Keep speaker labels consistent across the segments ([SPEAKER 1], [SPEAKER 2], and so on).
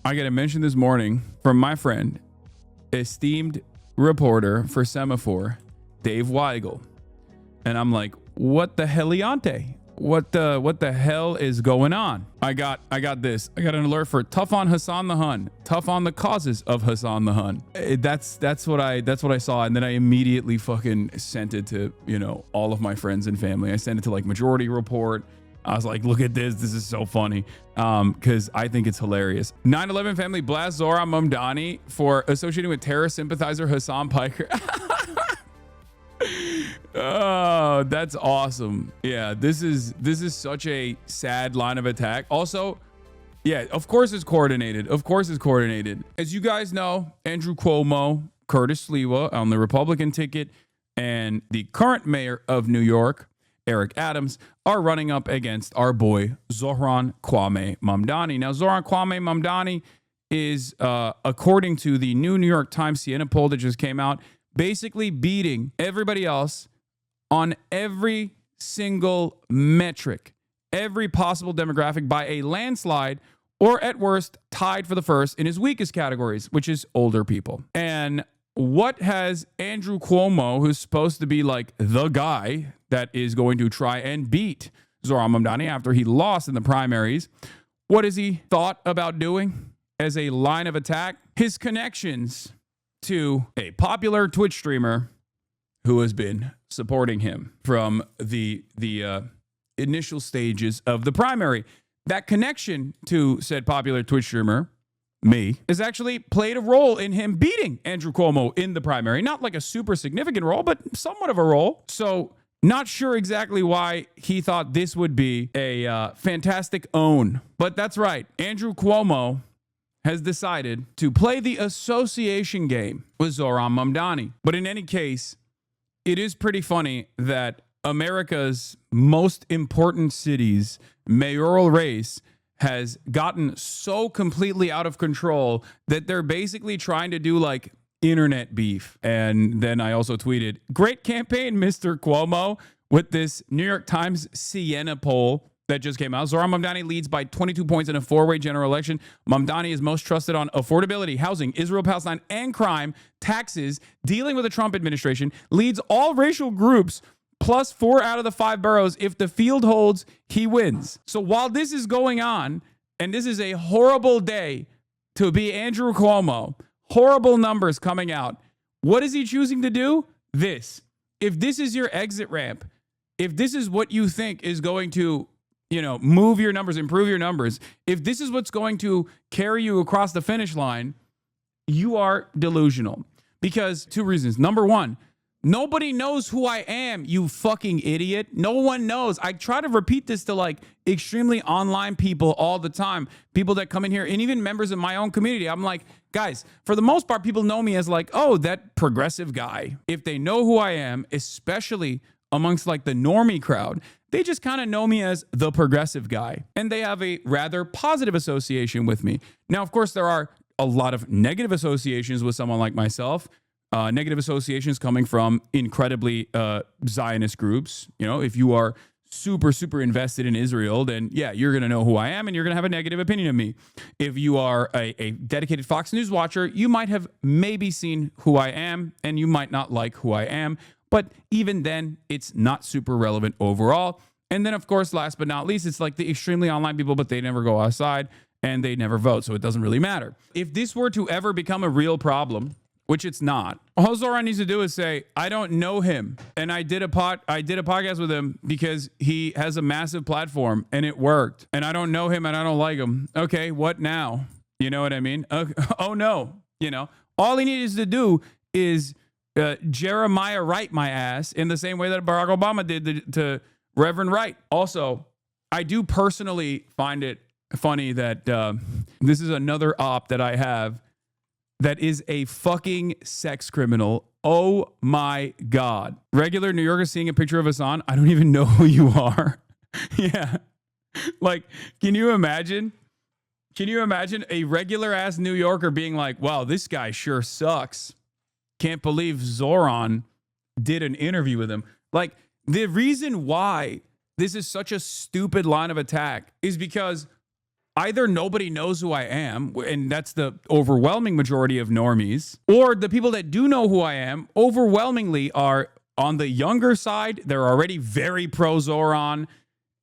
[SPEAKER 1] I get a mention this morning from my friend, esteemed reporter for Semaphore, Dave Weigel. And I'm like, what the heliante? What the hell is going on? I got this. I got an alert for tough on Hassan the Hun, tough on the causes of Hassan the Hun. That's what I saw, and then I immediately fucking sent it to, you know, all of my friends and family. I sent it to like Majority Report. I was like, look at this. This is so funny. Because I think it's hilarious. 9/11 family blasts ZOHRAN MAMDANI for associating with terrorist sympathizer Hassan Piker. Oh, that's awesome. Yeah, this is such a sad line of attack. Also, yeah, of course it's coordinated. Of course it's coordinated. As you guys know, Andrew Cuomo, Curtis Sliwa on the Republican ticket, and the current mayor of New York, Eric Adams, are running up against our boy ZOHRAN Mamdani. Now, ZOHRAN Mamdani is, according to the new New York Times Siena poll that just came out, basically beating everybody else on every single metric, every possible demographic by a landslide, or at worst, tied for the first in his weakest categories, which is older people. And what has Andrew Cuomo, who's supposed to be like the guy that is going to try and beat ZOHRAN Mamdani after he lost in the primaries, what has he thought about doing as a line of attack? His connections to a popular Twitch streamer who has been supporting him from the initial stages of the primary. That connection to said popular Twitch streamer, me, has actually played a role in him beating Andrew Cuomo in the primary. Not like a super significant role, but somewhat of a role. So not sure exactly why he thought this would be a fantastic own. But that's right. Andrew Cuomo has decided to play the association game with ZOHRAN Mamdani. But in any case, it is pretty funny that America's most important city's mayoral race has gotten so completely out of control that they're basically trying to do like internet beef. And then I also tweeted, great campaign, Mr. Cuomo, with this New York Times Siena poll that just came out. ZOHRAN Mamdani leads by 22 points in a four-way general election. Mamdani is most trusted on affordability, housing, Israel, Palestine, and crime, taxes, dealing with the Trump administration, leads all racial groups, plus 4 out of the 5 boroughs. If the field holds, he wins. So while this is going on, and this is a horrible day to be Andrew Cuomo, horrible numbers coming out, what is he choosing to do? This. If this is your exit ramp, if this is what you think is going to, you know, move your numbers, improve your numbers, if this is what's going to carry you across the finish line, you are delusional. Because 2 reasons. Number 1, nobody knows who I am, you fucking idiot. No one knows. I try to repeat this to like extremely online people all the time. People that come in here and even members of my own community. I'm like, guys, for the most part, people know me as like, oh, that progressive guy. If they know who I am, especially amongst like the normie crowd, they just kind of know me as the progressive guy. And they have a rather positive association with me. Now, of course, there are a lot of negative associations with someone like myself. Negative associations coming from incredibly Zionist groups. You know, if you are super, super invested in Israel, then yeah, you're going to know who I am and you're going to have a negative opinion of me. If you are a dedicated Fox News watcher, you might have maybe seen who I am and you might not like who I am. But even then, it's not super relevant overall. And then, of course, last but not least, it's like the extremely online people, but they never go outside and they never vote. So it doesn't really matter. If this were to ever become a real problem, which it's not, all ZOHRAN needs to do is say, I don't know him. And I did a podcast with him because he has a massive platform and it worked. And I don't know him and I don't like him. Okay, what now? You know what I mean? Oh, no. You know, all he needs to do is Jeremiah Wright my ass in the same way that Barack Obama did to Reverend Wright. Also, I do personally find it funny that this is another op that I have that is a fucking sex criminal. Oh my God. Regular New Yorkers seeing a picture of Hassan. I don't even know who you are. Yeah. Like, can you imagine? Can you imagine a regular ass New Yorker being like, wow, this guy sure sucks. Can't believe ZOHRAN did an interview with him. Like, the reason why this is such a stupid line of attack is because either nobody knows who I am, and that's the overwhelming majority of normies, or the people that do know who I am overwhelmingly are on the younger side. They're already very pro Zohran.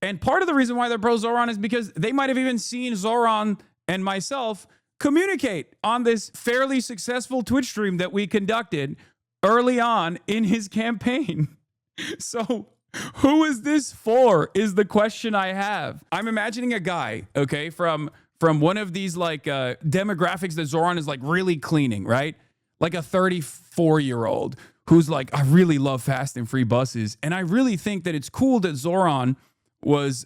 [SPEAKER 1] And part of the reason why they're pro Zohran is because they might have even seen Zohran and myself communicate on this fairly successful Twitch stream that we conducted early on in his campaign. So who is this for is the question I have. I'm imagining a guy, okay, from one of these like demographics that Zohran is like really cleaning, right? Like a 34-year-old who's like, I really love fast and free buses. And I really think that it's cool that Zohran was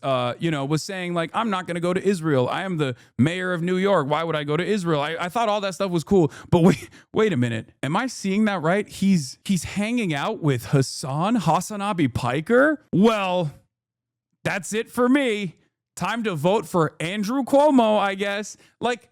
[SPEAKER 1] saying like, I'm not going to go to Israel. I am the mayor of New York. Why would I go to Israel? I thought all that stuff was cool. But wait a minute. Am I seeing that right? He's hanging out with HasanAbi Piker? Well, that's it for me. Time to vote for Andrew Cuomo, I guess. Like,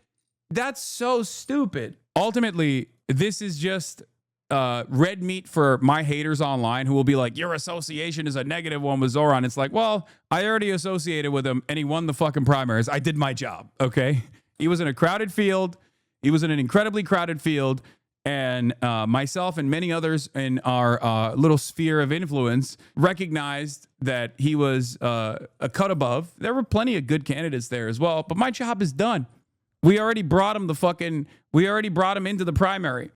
[SPEAKER 1] that's so stupid. Ultimately, this is just red meat for my haters online who will be like, your association is a negative one with Zohran. It's like, well, I already associated with him and he won the fucking primaries. I did my job, okay? He was in a crowded field. He was in an incredibly crowded field. And myself and many others in our little sphere of influence recognized that he was a cut above. There were plenty of good candidates there as well, but my job is done. We already brought him into the primary.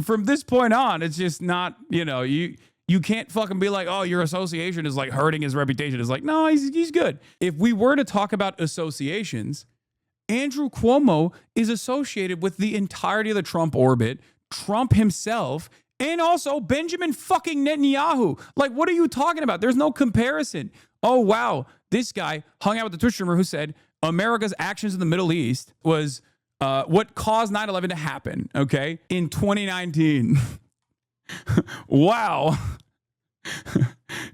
[SPEAKER 1] From this point on, it's just not, you can't fucking be like, oh, your association is like hurting his reputation. It's like, no, he's good. If we were to talk about associations, Andrew Cuomo is associated with the entirety of the Trump orbit, Trump himself, and also Benjamin fucking Netanyahu. Like, what are you talking about? There's no comparison. Oh, wow. This guy hung out with the Twitch streamer who said America's actions in the Middle East was what caused 9/11 to happen, okay, in 2019. Wow.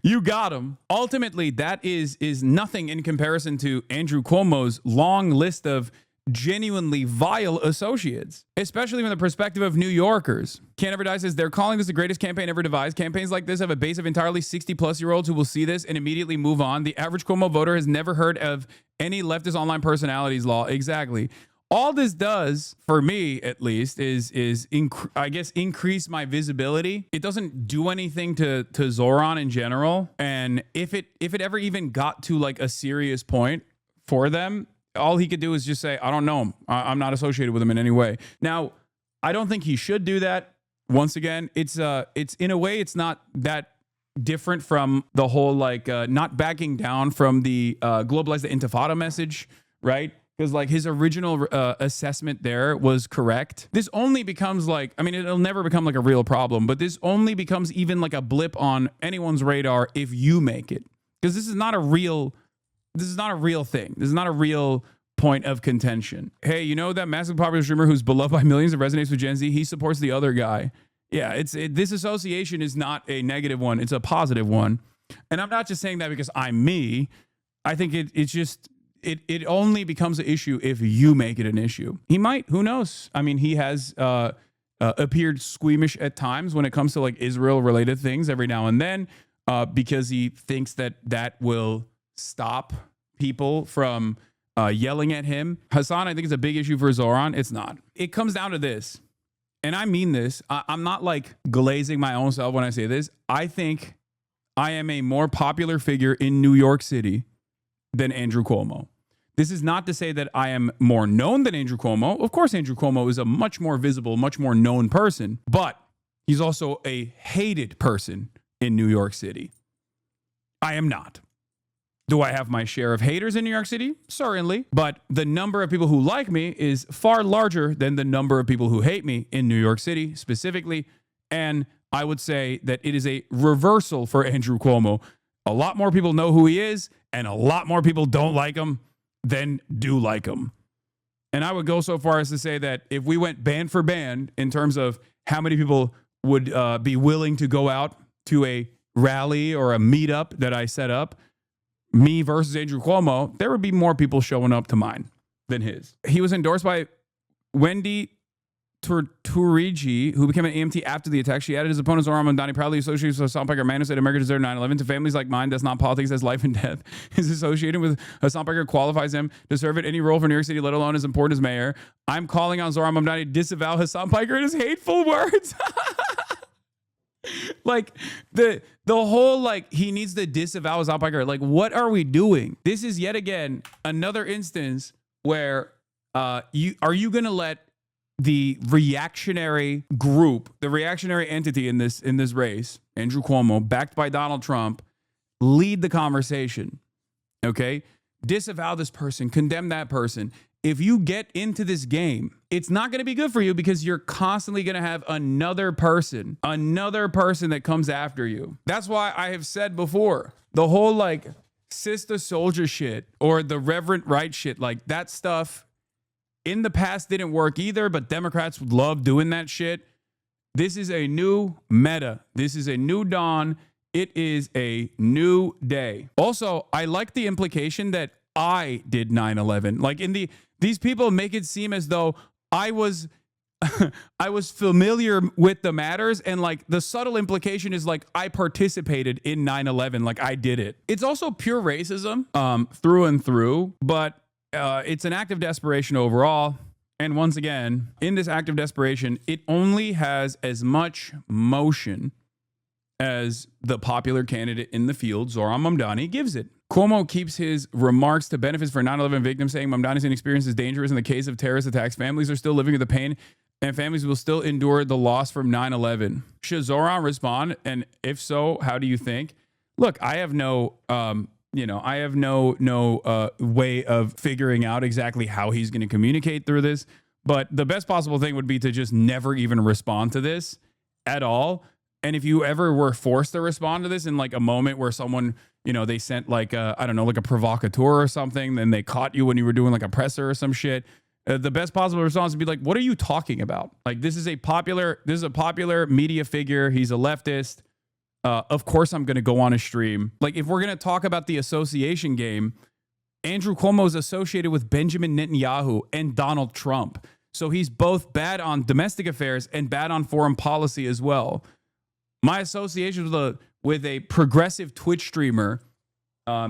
[SPEAKER 1] You got him. Ultimately, that is nothing in comparison to Andrew Cuomo's long list of genuinely vile associates, especially from the perspective of New Yorkers. Can't Ever Die says, they're calling this the greatest campaign ever devised. Campaigns like this have a base of entirely 60-plus-year-olds who will see this and immediately move on. The average Cuomo voter has never heard of any leftist online personalities law. Exactly. All this does, for me at least, is increase my visibility. It doesn't do anything to Zohran in general. And if it ever even got to like a serious point for them, all he could do is just say, I don't know him. I'm not associated with him in any way. Now, I don't think he should do that. Once again, it's in a way, it's not that different from the whole like not backing down from the globalize the intifada message, right? Because like his original assessment there was correct. This only becomes like, I mean, it'll never become like a real problem, but this only becomes even like a blip on anyone's radar if you make it. Because this is not a real thing. This is not a real point of contention. Hey, you know that massively popular streamer who's beloved by millions and resonates with Gen Z? He supports the other guy. Yeah, this association is not a negative one. It's a positive one. And I'm not just saying that because I'm me. I think it only becomes an issue if you make it an issue. He might, who knows? I mean, he has appeared squeamish at times when it comes to like Israel related things every now and then because he thinks that will stop people from yelling at him. Hasan, I think it's a big issue for Zohran. It's not. It comes down to this. And I mean this. I'm not like glazing my own self when I say this. I think I am a more popular figure in New York City than Andrew Cuomo. This is not to say that I am more known than Andrew Cuomo. Of course, Andrew Cuomo is a much more visible, much more known person, but he's also a hated person in New York City. I am not. Do I have my share of haters in New York City? Certainly. But the number of people who like me is far larger than the number of people who hate me in New York City specifically. And I would say that it is a reversal for Andrew Cuomo. A lot more people know who he is, and a lot more people don't like him than do like him. And I would go so far as to say that if we went band for band in terms of how many people would be willing to go out to a rally or a meetup that I set up, me versus Andrew Cuomo, there would be more people showing up to mine than his. He was endorsed by Wendy Turiji, who became an EMT after the attack. She added his opponent, Zohran Mamdani, proudly associated with Hassan Piker, a man who said America deserved 9/11. To families like mine, that's not politics, that's life and death. His association with Hassan Piker qualifies him to serve at any role for New York City, let alone as important as mayor. I'm calling on Zohran Mamdani to disavow Hassan Piker and his hateful words. Like the whole, like, he needs to disavow Hassan Piker. Like, what are we doing? This is yet again another instance where are you going to let the reactionary group, the reactionary entity in this race, Andrew Cuomo, backed by Donald Trump, lead the conversation? Okay? Disavow this person, condemn that person. If you get into this game, it's not going to be good for you because you're constantly going to have another person that comes after you. That's why I have said before, the whole like sister soldier shit or the Reverend Right shit, like that stuff in the past didn't work either, but Democrats love doing that shit. This is a new meta. This is a new dawn. It is a new day. Also, I like the implication that I did 9/11. Like these people make it seem as though I was familiar with the matters, and like the subtle implication is like I participated in 9/11, like I did it. It's also pure racism through and through, but it's an act of desperation overall. And once again, in this act of desperation, it only has as much motion as the popular candidate in the field, Zohran Mamdani, gives it. Cuomo keeps his remarks to benefits for 9/11 victims, saying Mamdani's inexperience is dangerous in the case of terrorist attacks. Families are still living with the pain, and families will still endure the loss from 9/11. Should Zohran respond? And if so, how do you think? Look, I have no way of figuring out exactly how he's going to communicate through this. But the best possible thing would be to just never even respond to this at all. And if you ever were forced to respond to this in like a moment where someone, they sent like like a provocateur or something, then they caught you when you were doing like a presser or some shit, the best possible response would be like, what are you talking about? Like, this is a popular media figure. He's a leftist. Of course I'm going to go on a stream. Like, if we're going to talk about the association game, Andrew Cuomo is associated with Benjamin Netanyahu and Donald Trump. So he's both bad on domestic affairs and bad on foreign policy as well. My association with a progressive Twitch streamer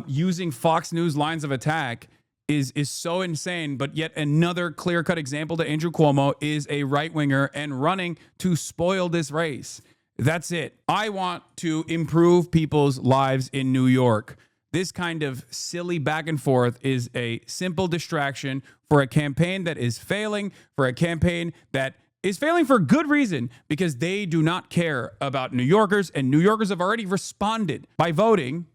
[SPEAKER 1] using Fox News lines of attack is so insane, but yet another clear-cut example that Andrew Cuomo is a right-winger and running to spoil this race. That's it. I want to improve people's lives in New York. This kind of silly back and forth is a simple distraction for a campaign that is failing, for a campaign that is failing for good reason, because they do not care about New Yorkers, and New Yorkers have already responded by voting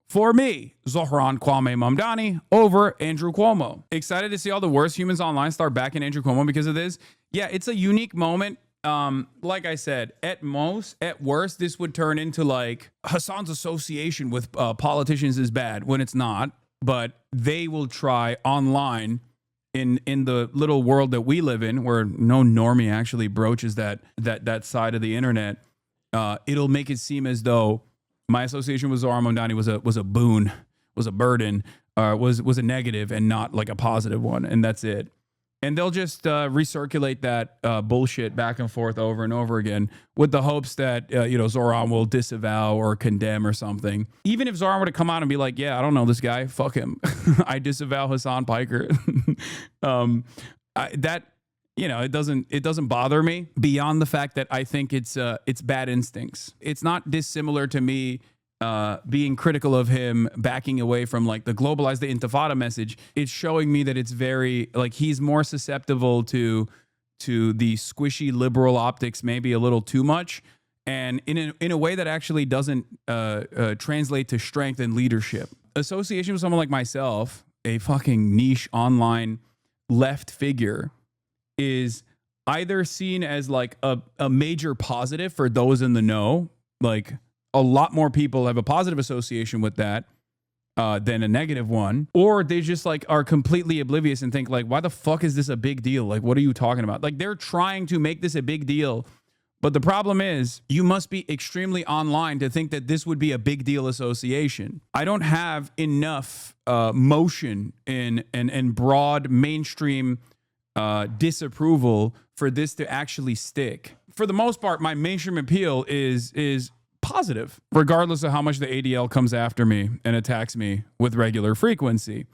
[SPEAKER 1] for me, Zohran Kwame Mamdani, over Andrew Cuomo. Excited to see all the worst humans online start backing Andrew Cuomo because of this. Yeah, it's a unique moment. Like I said, at worst, this would turn into like Hassan's association with politicians is bad, when it's not. But they will try online in the little world that we live in, where no normie actually broaches that side of the internet. It'll make it seem as though my association with Zohran Mamdani was a boon, was a burden, was a negative and not like a positive one, and that's it. And they'll just recirculate that bullshit back and forth over and over again with the hopes that, Zohran will disavow or condemn or something. Even if Zohran were to come out and be like, yeah, I don't know this guy, fuck him. I disavow Hassan Piker. It doesn't bother me beyond the fact that I think it's bad instincts. It's not dissimilar to me being critical of him backing away from like the globalize the intifada message. It's showing me that it's very like he's more susceptible to the squishy liberal optics, maybe a little too much, and in a way that actually doesn't translate to strength and leadership. Association with someone like myself, a fucking niche online left figure, is either seen as like a major positive for those in the know, like a lot more people have a positive association with that than a negative one, or they just like are completely oblivious and think like, why the fuck is this a big deal? Like, what are you talking about? Like, they're trying to make this a big deal. But the problem is you must be extremely online to think that this would be a big deal association. I don't have enough motion in broad mainstream disapproval for this to actually stick. For the most part, my mainstream appeal is positive, regardless of how much the ADL comes after me and attacks me with regular frequency.